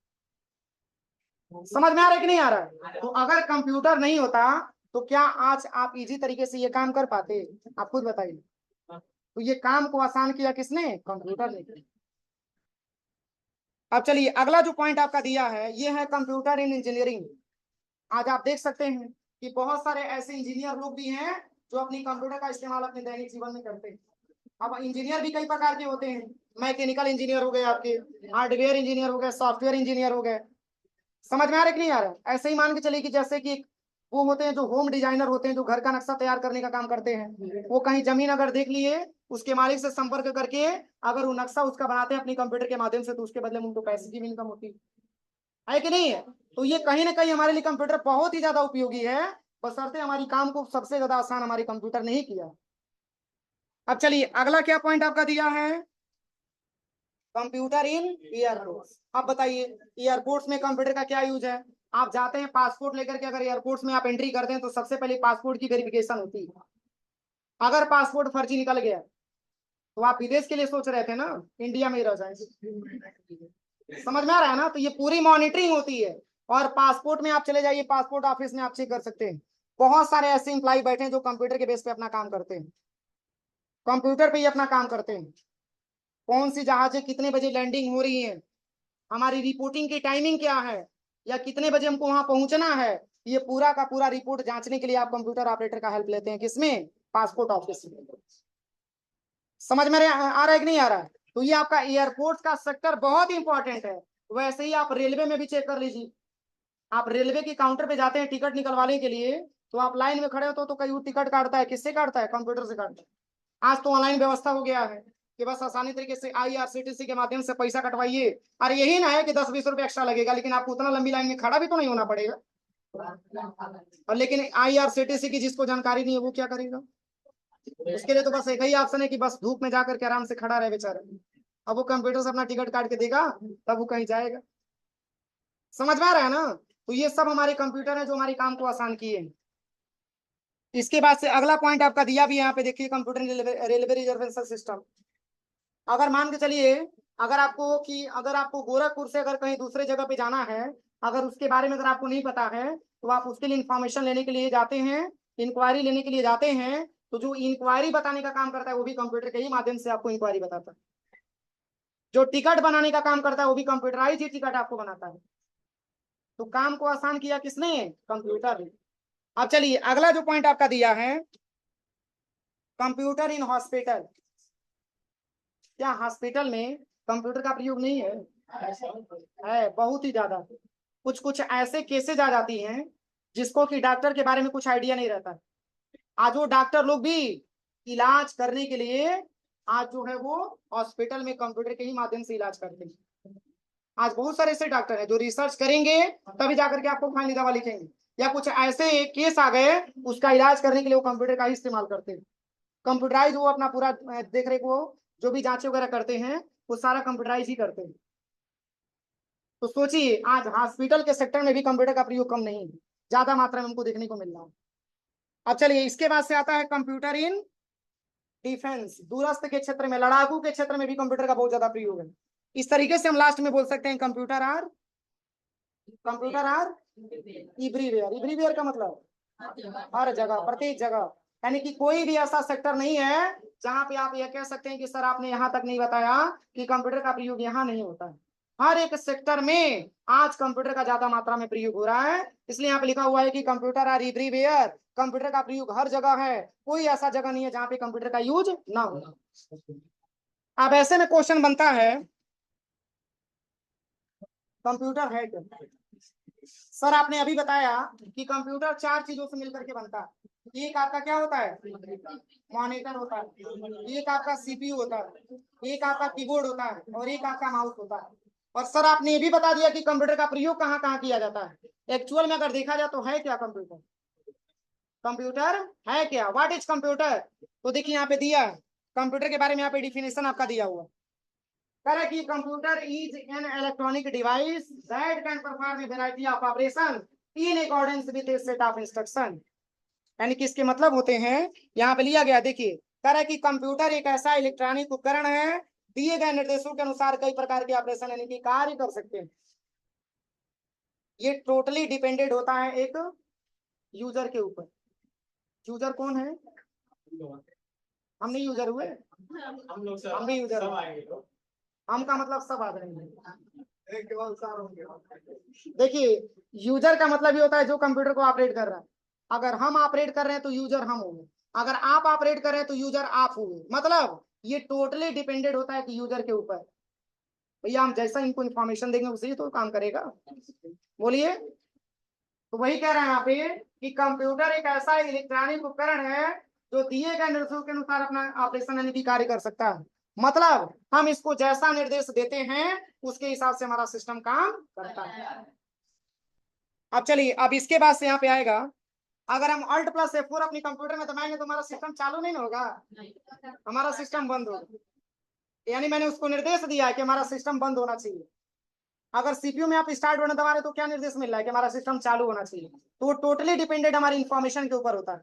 समझ में आ रहा है कि नहीं आ रहा है? तो अगर कंप्यूटर नहीं होता तो क्या आज आप इजी तरीके से ये काम कर पाते? आप खुद बताइए। तो ये काम को आसान किया किसने? कंप्यूटर ने। अब चलिए अगला जो पॉइंट आपका दिया है ये है कंप्यूटर इन इंजीनियरिंग। आज आप देख सकते हैं कि बहुत सारे ऐसे इंजीनियर लोग भी हैं जो अपनी कंप्यूटर का इस्तेमाल अपने दैनिक जीवन में करते हैं। अब इंजीनियर भी कई प्रकार के होते हैं, मैकेनिकल इंजीनियर हो गए, आपके हार्डवेयर इंजीनियर हो गए, सॉफ्टवेयर इंजीनियर हो गए। समझ में आ रहा है कि नहीं आ रहा है? ऐसे ही मान के चलिए कि जैसे कि वो होते हैं जो होम डिजाइनर होते हैं, जो घर का नक्शा तैयार करने का काम करते हैं, वो कहीं जमीन अगर देख लिए, उसके मालिक से संपर्क करके अगर वो नक्शा उसका बनाते हैं अपनी कंप्यूटर के माध्यम से, तो उसके बदले में उनको पैसे की भी इनकम होती है कि नहीं है? तो ये कहीं ना कहीं हमारे लिए कंप्यूटर बहुत ही ज्यादा उपयोगी है, बशर्ते हमारी काम को सबसे ज्यादा आसान हमारे कंप्यूटर ने ही किया। अब चलिए अगला क्या पॉइंट आपका दिया है? कंप्यूटर इन एयरपोर्ट्स। अब बताइए एयरपोर्ट्स में कंप्यूटर का क्या यूज है? आप जाते हैं पासपोर्ट लेकर के, अगर एयरपोर्ट्स में आप एंट्री करते हैं तो सबसे पहले पासपोर्ट की वेरिफिकेशन होती है। अगर पासपोर्ट फर्जी निकल गया तो आप विदेश के लिए सोच रहे थे ना, इंडिया में ही रह जाएंगे। समझ में आ रहा है ना? तो ये पूरी मॉनिटरिंग होती है। और पासपोर्ट में आप चले जाइए, पासपोर्ट ऑफिस में आप चेक कर सकते हैं, बहुत सारे ऐसे इंप्लाई बैठे हैं जो कंप्यूटर के बेस पे अपना काम करते हैं, कंप्यूटर पे ही अपना काम करते हैं। कौन सी जहाजें कितने बजे लैंडिंग हो रही है, हमारी रिपोर्टिंग की टाइमिंग क्या है, या कितने बजे हमको वहां पहुंचना है, ये पूरा का पूरा रिपोर्ट जांचने के लिए आप कंप्यूटर ऑपरेटर का हेल्प लेते हैं। किसमें? पासपोर्ट ऑफिस में। समझ में आ रहा है कि नहीं आ रहा है? तो ये आपका एयरपोर्ट का सेक्टर बहुत इंपॉर्टेंट है। वैसे ही आप रेलवे में भी चेक कर लीजिए, आप रेलवे के काउंटर पे जाते हैं टिकट निकलवाने के लिए, तो आप लाइन में खड़े हो तो कई टिकट काटता है, किससे काटता है? कंप्यूटर से काटता है। आज तो ऑनलाइन व्यवस्था हो गया है कि बस आसानी तरीके से IRCTC के माध्यम से पैसा कटवाइए। अरे यही ना है कि 10-20 रुपए एक्स्ट्रा लगेगा, लेकिन आपको उतना लंबी लाइन में खड़ा भी तो नहीं होना पड़ेगा। और लेकिन IRCTC की जिसको जानकारी नहीं है वो क्या करेगा? उसके लिए तो बस एक ही ऑप्शन है कि बस धूप में जाकर के आराम से खड़ा रहे बेचारा। अब वो कंप्यूटर से अपना टिकट काट के देगा तब वो कहीं जाएगा। समझ में आ रहा है ना? तो ये सब हमारे कंप्यूटर है जो हमारे काम को आसान किए हैं। इसके बाद से अगला पॉइंट आपका दिया भी यहाँ पे देखिए, कंप्यूटर रेलवे रिजर्वेशन सिस्टम। अगर मान के चलिए अगर आपको गोरखपुर से अगर कहीं दूसरे जगह पे जाना है, अगर उसके बारे में अगर आपको नहीं पता है, तो आप उसके लिए इंफॉर्मेशन लेने के लिए जाते हैं, इंक्वायरी लेने के लिए जाते हैं, तो जो इंक्वायरी बताने का काम करता है वो भी कंप्यूटर के ही माध्यम से आपको इंक्वायरी बताता है। जो टिकट बनाने का काम करता है वो भी कंप्यूटराइज ही टिकट आपको बनाता है। तो काम को आसान किया किसने? कंप्यूटर ने। अब चलिए अगला जो पॉइंट आपका दिया है, कंप्यूटर इन हॉस्पिटल। क्या हॉस्पिटल में कंप्यूटर का प्रयोग नहीं है? है, बहुत ही ज्यादा। कुछ कुछ ऐसे केसेज आ जाती हैं जिसको कि डॉक्टर के बारे में कुछ आइडिया नहीं रहता। आज वो डॉक्टर लोग भी इलाज करने के लिए आज जो है वो हॉस्पिटल में कंप्यूटर के ही माध्यम से इलाज करते हैं। आज बहुत सारे ऐसे डॉक्टर हैं जो रिसर्च करेंगे तभी जाकर के आपको फाइनली दवा लिखेंगे, या कुछ ऐसे केस आ गए उसका इलाज करने के लिए वो कंप्यूटर का ही इस्तेमाल करते हैं। कंप्यूटराइज वो अपना पूरा देख रेख, वो जो भी जांच वगैरह करते हैं वो सारा कंप्यूटराइज ही करते हैं। तो सोचिए आज हॉस्पिटल के सेक्टर में भी कंप्यूटर का प्रयोग कम नहीं है, ज्यादा मात्रा में हमको देखने को मिल रहा है। अब चलिए इसके बाद से आता है कंप्यूटर इन डिफेंस। दूरस्थ के क्षेत्र में, लड़ाकू के क्षेत्र में भी कंप्यूटर का बहुत ज्यादा प्रयोग है। इस तरीके से हम लास्ट में बोल सकते हैं कंप्यूटर आर इवरीवेयर। इवरीवेयर का मतलब हर जगह, प्रत्येक जगह। यानी कि कोई भी ऐसा सेक्टर नहीं है जहां पे आप ये कह सकते हैं कि सर आपने यहाँ तक नहीं बताया कि कंप्यूटर का प्रयोग यहाँ नहीं होता है। हर एक सेक्टर में आज कंप्यूटर का ज्यादा मात्रा में प्रयोग हो रहा है। इसलिए यहाँ पे लिखा हुआ है कि कंप्यूटर आर एवरीवेयर। कंप्यूटर का प्रयोग हर जगह है, कोई ऐसा जगह नहीं है जहाँ पे कंप्यूटर का यूज ना हो। अब ऐसे में क्वेश्चन बनता है, कंप्यूटर है क्या? सर आपने अभी बताया कि कंप्यूटर 4 चीजों से मिलकर के बनता है। एक आपका क्या होता है, मॉनिटर होता है, एक आपका सीपीयू होता है, एक आपका कीबोर्ड होता है और एक आपका माउस होता है। और सर आपने ये भी बता दिया कि कंप्यूटर का प्रयोग कहाँ कहाँ किया जाता है। एक्चुअल में अगर देखा जाए तो है क्या कंप्यूटर, कंप्यूटर है क्या, व्हाट इज कंप्यूटर। तो देखिए यहाँ पे दिया है कंप्यूटर के बारे में, यहाँ पे डिफिनेशन आपका दिया हुआ है कि computer is an electronic device that can perform a variety of operation in accordance with A set of instruction. यानी कि इसके मतलब होते हैं, यहाँ पे लिया गया देखिए, कह रहा है कि कंप्यूटर एक ऐसा इलेक्ट्रॉनिक उपकरण है दिए गए निर्देशों के अनुसार कई प्रकार के ऑपरेशन यानी कि कार्य कर सकते हैं। ये टोटली डिपेंडेंट होता है एक यूजर के ऊपर। यूजर कौन है, हम नहीं यूजर हुए, हम भी यूजर हुए। हम का मतलब सब आ जाएंगे। देखिए यूजर का मतलब ये होता है जो कंप्यूटर को ऑपरेट कर रहा है। अगर हम ऑपरेट कर रहे हैं तो यूजर हम होंगे, अगर आप ऑपरेट कर रहे हैं तो यूजर आप होंगे। मतलब ये टोटली डिपेंडेंट होता है कि यूजर के ऊपर। भैया हम जैसा इनको इंफॉर्मेशन देंगे उसे ही तो काम करेगा। बोलिए। तो वही कह रहे हैं यहाँ पे कि कंप्यूटर एक ऐसा इलेक्ट्रॉनिक उपकरण है जो दिए गए निर्देशों के अनुसार अपना ऑपरेशन यानी कि कार्य कर सकता है। मतलब हम इसको जैसा निर्देश देते हैं उसके हिसाब से हमारा सिस्टम काम करता है। अब चलिए, अब इसके बाद से यहाँ पे आएगा, अगर हम Alt + F4 अपनी कंप्यूटर में दबाएंगे तो हमारा सिस्टम चालू नहीं होगा, हमारा सिस्टम बंद होगा। यानी मैंने उसको निर्देश दिया है कि हमारा सिस्टम बंद होना चाहिए। अगर सीपीयू में आप स्टार्ट बटन दबा रहे तो क्या निर्देश मिल रहा है कि हमारा सिस्टम चालू होना चाहिए। तो वो टोटली डिपेंडेंट हमारी इंफॉर्मेशन के ऊपर होता है,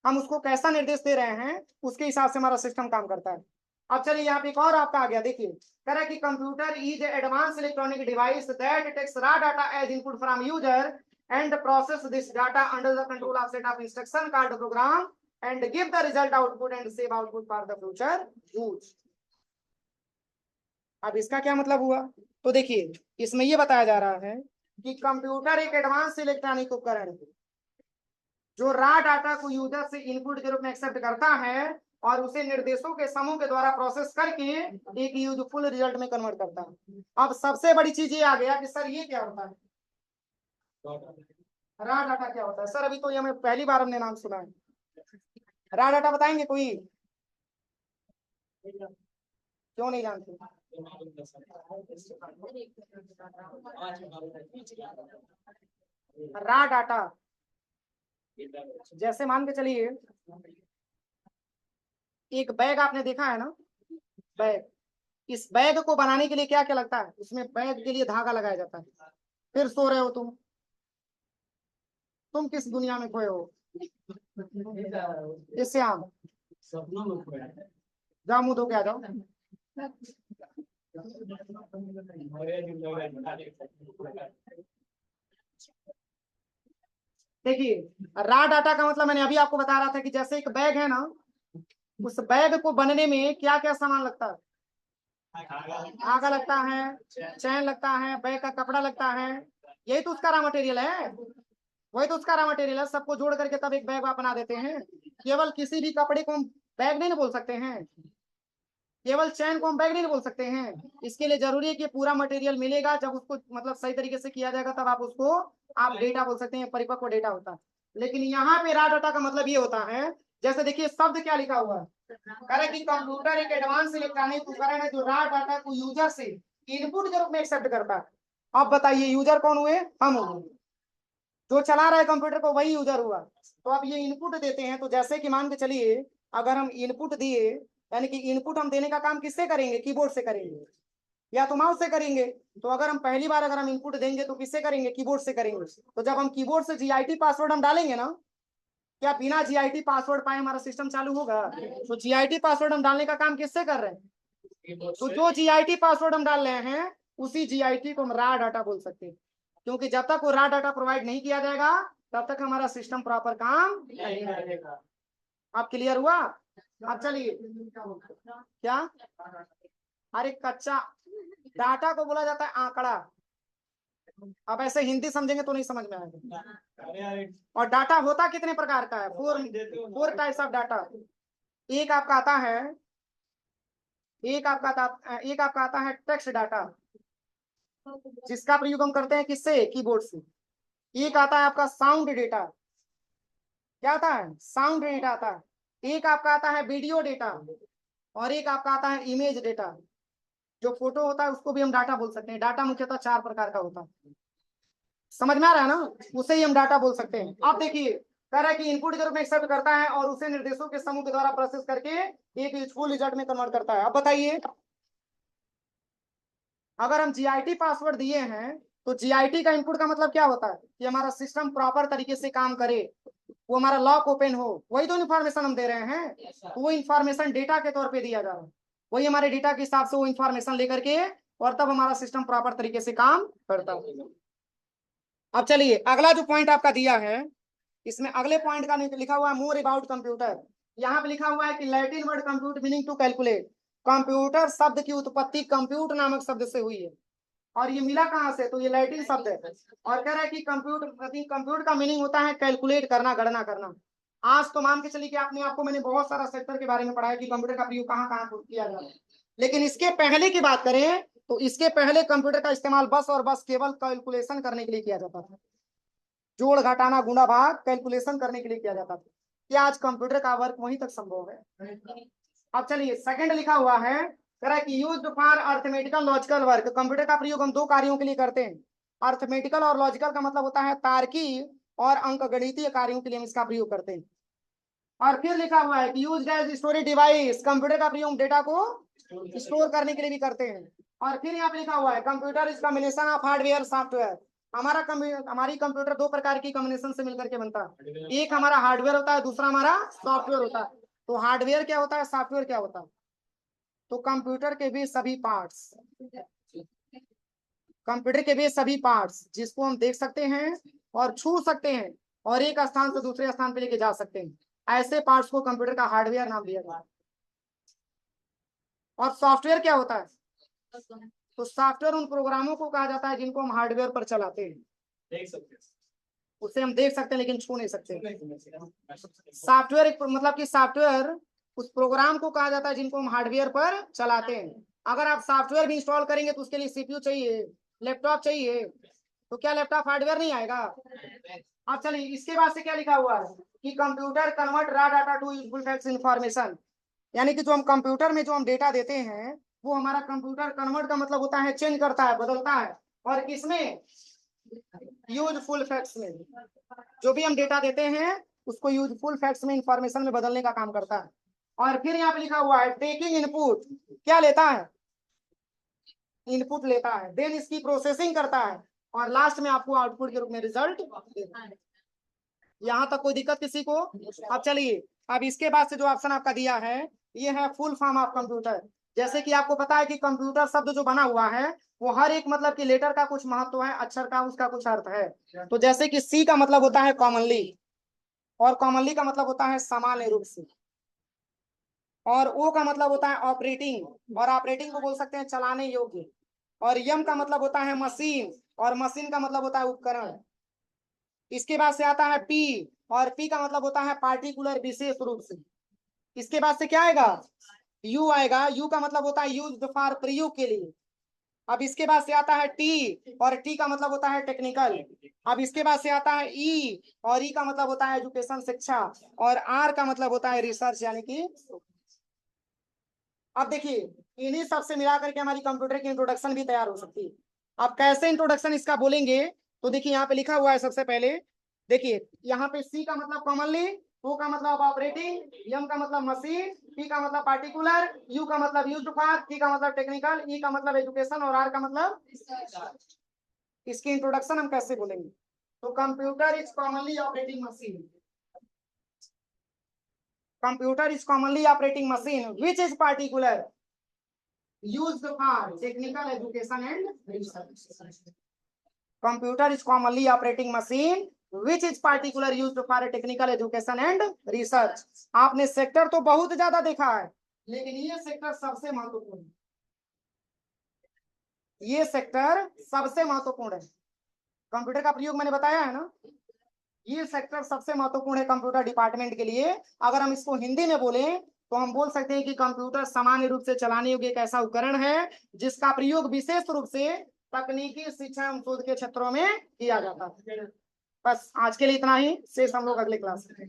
हम उसको कैसा निर्देश दे रहे हैं उसके हिसाब से हमारा सिस्टम काम करता है। अब चलिए यहाँ पे एक और आपका आ गया, देखिए कह रहा है कि computer is advance electronic device that takes raw data as input from user and process this data under the control of set of instruction called program and give the result output and save output for the future use. अब इसका क्या मतलब हुआ, तो देखिए इसमें ये बताया जा रहा है कि कंप्यूटर एक एडवांस इलेक्ट्रॉनिक उपकरण है जो रॉ डाटा को यूजर से इनपुट के रूप में एक्सेप्ट करता है और उसे निर्देशों के समूह के द्वारा प्रोसेस करके एक यूजफुल रिजल्ट में कन्वर्ट करता है। अब सबसे बड़ी चीज ये आ गया कि सर ये क्या होता है, रॉ डाटा क्या होता है। सर अभी तो ये मैं पहली बार हमने नाम सुना है, रॉ डाटा बताएंगे कोई, क्यों नहीं जानते। रॉ डाटा जैसे मान के चलिए एक बैग आपने देखा है ना, बैग, इस बैग को बनाने के लिए क्या क्या लगता है, उसमें बैग के लिए धागा लगाया जाता है। फिर सो रहे हो तुम किस दुनिया में खोए हो, इससे आम जाओ मुंह धो के आ जाओ। देखिए रॉ डाटा का मतलब मैंने अभी आपको बता रहा था कि जैसे एक बैग है ना, उस बैग को बनने में क्या क्या सामान लगता है, धागा लगता है, चैन लगता है, बैग का कपड़ा लगता है, यही तो उसका रॉ मटेरियल है, वही तो उसका रॉ मटेरियल है। सबको जोड़ करके तब एक बैग आप बना देते हैं। केवल किसी भी कपड़े को हम बैग नहीं बोल सकते हैं, केवल चैन को हम बैग नहीं बोल सकते हैं। इसके लिए जरूरी है कि पूरा मटेरियल मिलेगा, जब उसको मतलब सही तरीके से किया जाएगा तब आप उसको आप डेटा बोल सकते हैं, परिपक्व डेटा होता है। लेकिन यहाँ पे रॉ डाटा का मतलब ये होता है, जैसे देखिए शब्द क्या लिखा हुआ है, कह रहा है कि कंप्यूटर एक एडवांस इलेक्ट्रॉनिक उपकरण है जो रॉ डाटा को यूजर से इनपुट के रूप में एक्सेप्ट करता है। अब बताइए यूजर कौन हुए, हम हुए, जो चला रहा है कंप्यूटर को वही यूजर हुआ। तो अब ये इनपुट देते हैं, तो जैसे कि मान के चलिए अगर हम इनपुट दिए, यानी कि इनपुट हम देने का काम किससे करेंगे, कीबोर्ड से करेंगे या तो माउस से करेंगे। तो अगर हम पहली बार अगर हम इनपुट देंगे तो किससे करेंगे, कीबोर्ड से करेंगे। तो जब हम कीबोर्ड से जीआईटी पासवर्ड हम डालेंगे ना, क्या बिना जीआईटी पासवर्ड पाए हमारा सिस्टम चालू होगा। तो जीआईटी पासवर्ड हम डालने का काम किससे कर रहे हैं, तो जो जीआईटी पासवर्ड हम डाल रहे हैं उसी जीआईटी को हम रॉ डाटा बोल सकते हैं। क्योंकि जब तक वो रॉ डाटा प्रोवाइड नहीं किया जाएगा तब तक हमारा सिस्टम प्रॉपर काम नहीं करेगा। अब क्लियर हुआ। अब चलिए क्या, अरे कच्चा डाटा को बोला जाता है आंकड़ा। अब ऐसे हिंदी समझेंगे तो नहीं समझ में आएगा। और डाटा होता कितने प्रकार का है, फोर टाइप्स ऑफ डाटा। एक आपका आता है, एक आपका आता है टेक्स्ट डाटा, जिसका प्रयोग हम करते हैं किससे, कीबोर्ड से। एक आता है आपका साउंड डेटा, क्या आता है, साउंड डेटा आता है। एक आपका आता है वीडियो डेटा, और एक आपका आता है इमेज डेटा। जो फोटो होता है उसको भी हम डाटा बोल सकते हैं। डाटा मुख्यतः 4 प्रकार का होता है, समझ में आ रहा है ना, उसे ही हम डाटा बोल सकते हैं। अब देखिए, कह रहा है कि इनपुट के रूप में एक्सेप्ट करता है और उसे निर्देशों के समूह के द्वारा प्रोसेस करके एक यूजफुल रिजल्ट में कन्वर्ट करता है। अब बताइए, अगर हम जीआईटी पासवर्ड दिए हैं तो जीआईटी का इनपुट का मतलब क्या होता है कि हमारा सिस्टम प्रॉपर तरीके से काम करे, वो हमारा लॉक ओपन हो, वही तो इन्फॉर्मेशन हम दे रहे हैं। तो वो इन्फॉर्मेशन डेटा के तौर पे दिया जा रहा है, वही हमारे डेटा के हिसाब से वो इन्फॉर्मेशन लेकर के, और तब हमारा सिस्टम प्रॉपर तरीके से काम करता है। अब चलिए, अगला जो पॉइंट आपका दिया है, इसमें अगले पॉइंट का लिखा हुआ है मोर अबाउट कंप्यूटर। यहाँ पे लिखा हुआ है कि Latin word compute meaning to calculate. Computer शब्द की उत्पत्ति कंप्यूट नामक शब्द से हुई है, और ये मिला कहाँ से, तो ये लैटिन शब्द है। और कह रहा है कि कंप्यूटर का मीनिंग होता है कैलकुलेट करना, गणना करना। आज तो मान के चलिए कि आपने, आपको मैंने बहुत सारा सेक्टर के बारे में पढ़ा है कि कंप्यूटर का प्रयोग कहाँ कहाँ किया जाता है, लेकिन इसके पहले की बात करें तो इसके पहले कंप्यूटर का इस्तेमाल बस और बस केवल कैलकुलेशन करने के लिए किया जाता था। जोड़ घटाना गुणा भाग कैलकुलेशन करने के लिए किया जाता था। क्या आज कंप्यूटर का वर्क वहीं तक संभव है। अब चलिए, सेकंड लिखा हुआ है, कह रहा है कि use for arithmetical logical work. Computer का प्रयोग हम 2 कार्यों के लिए करते हैं। अर्थमेटिकल और लॉजिकल का मतलब होता है तार्किक और अंकगणितीय कार्यों के लिए हम इसका प्रयोग करते हैं। और फिर लिखा हुआ है कि use as storage device. Computer का प्रयोग डेटा को स्टोर करने के लिए भी करते हैं। और फिर यहाँ पे लिखा हुआ है computer is combination of hardware software. हमारी कंप्यूटर 2 प्रकार की कॉम्बिनेशन से मिलकर के बनता है। एक हमारा हार्डवेयर होता है, दूसरा हमारा सॉफ्टवेयर होता है। तो हार्डवेयर क्या होता है, सॉफ्टवेयर क्या होता है, तो कंप्यूटर के भी सभी पार्ट्स, कंप्यूटर के भी सभी पार्ट्स जिसको हम देख सकते हैं और छू सकते हैं और एक स्थान से दूसरे स्थान पे लेके जा सकते हैं, ऐसे पार्ट्स को कंप्यूटर का हार्डवेयर नाम दिया गया है। और सॉफ्टवेयर क्या होता है, तो सॉफ्टवेयर उन प्रोग्रामों को कहा जाता है जिनको हम हार्डवेयर पर चलाते हैं, देख सकते हैं, उसे हम देख सकते हैं लेकिन छू नहीं सकते। सॉफ्टवेयर एक मतलब कि सॉफ्टवेयर उस प्रोग्राम को कहा जाता है जिनको हम हार्डवेयर पर चलाते हैं। अगर आप सॉफ्टवेयर भी इंस्टॉल करेंगे तो उसके लिए सीपीयू चाहिए, लैपटॉप चाहिए, तो क्या लैपटॉप हार्डवेयर नहीं आएगा। अब चलिए, इसके बाद से क्या लिखा हुआ है कि computer convert raw data to useful facts information. यानी कि जो हम कंप्यूटर में जो हम डेटा देते हैं वो हमारा कंप्यूटर कन्वर्ट का मतलब होता है चेंज करता है, बदलता है। और किसमें, यूजफुल फैक्ट्स में। जो भी हम डेटा देते हैं उसको यूजफुल फैक्ट्स में, इंफॉर्मेशन में बदलने का काम करता है। और फिर यहाँ पे लिखा हुआ है टेकिंग इनपुट, क्या लेता है, इनपुट लेता है, देन इसकी प्रोसेसिंग करता है, और लास्ट में आपको आउटपुट के रूप में रिजल्ट देता है। यहाँ तक कोई दिक्कत किसी को। अब चलिए, अब इसके बाद से जो ऑप्शन आपका दिया है ये है फुल फॉर्म ऑफ कंप्यूटर। जैसे कि आपको पता है कि कंप्यूटर शब्द जो बना हुआ है वो हर एक मतलब कि लेटर का कुछ महत्व है, अक्षर का उसका कुछ अर्थ है। तो जैसे कि सी का मतलब होता है कॉमनली, और कॉमनली का मतलब होता है सामान्य रूप से, और ओ का मतलब होता है ऑपरेटिंग, और ऑपरेटिंग को बोल सकते हैं चलाने योग्य। और यम का मतलब होता है मशीन, और मशीन का मतलब होता है उपकरण। इसके बाद से आता है पी, और पी का मतलब होता है पार्टिकुलर, विशेष रूप से। इसके बाद से क्या आएगा, यू आएगा, यू का मतलब होता है यूज्ड फॉर, प्रयोग के लिए। अब इसके बाद से आता है टी, और टी का मतलब होता है टेक्निकल। अब इसके बाद से आता है ई, और ई का मतलब होता है एजुकेशन, शिक्षा। और आर का मतलब होता है रिसर्च, यानी कि। अब देखिए, इन्हीं सबसे मिला करके हमारी कंप्यूटर की इंट्रोडक्शन भी तैयार हो सकती है। अब कैसे इंट्रोडक्शन इसका बोलेंगे, तो देखिए यहाँ पे लिखा हुआ है सबसे पहले, देखिए यहाँ पे सी का मतलब कॉमनली, ओ का मतलब ऑपरेटिंग, एम का मतलब मशीन, पी का मतलब पार्टिकुलर, यू का मतलब यूज्ड फॉर, टी का मतलब टेक्निकल, ई का मतलब एजुकेशन, और आर का मतलब। इसकी इंट्रोडक्शन हम कैसे बोलेंगे, तो computer is commonly operating machine. Computer is commonly operating machine which is particular used for technical education and research. Computer is commonly operating machine which is particular used for technical education and research. आपने sector तो बहुत ज्यादा देखा है लेकिन ये sector सबसे महत्वपूर्ण है, ये सेक्टर सबसे महत्वपूर्ण है। कंप्यूटर का प्रयोग मैंने बताया है ना, ये सेक्टर सबसे महत्वपूर्ण है कंप्यूटर डिपार्टमेंट के लिए। अगर हम इसको हिंदी में बोले तो हम बोल सकते हैं कि कंप्यूटर सामान्य रूप से चलाने योग्य एक ऐसा उपकरण है जिसका प्रयोग विशेष रूप से तकनीकी शिक्षा एवं शोध के क्षेत्रों में किया जाता है। बस आज के लिए इतना ही, शेष हम लोग अगले क्लास में।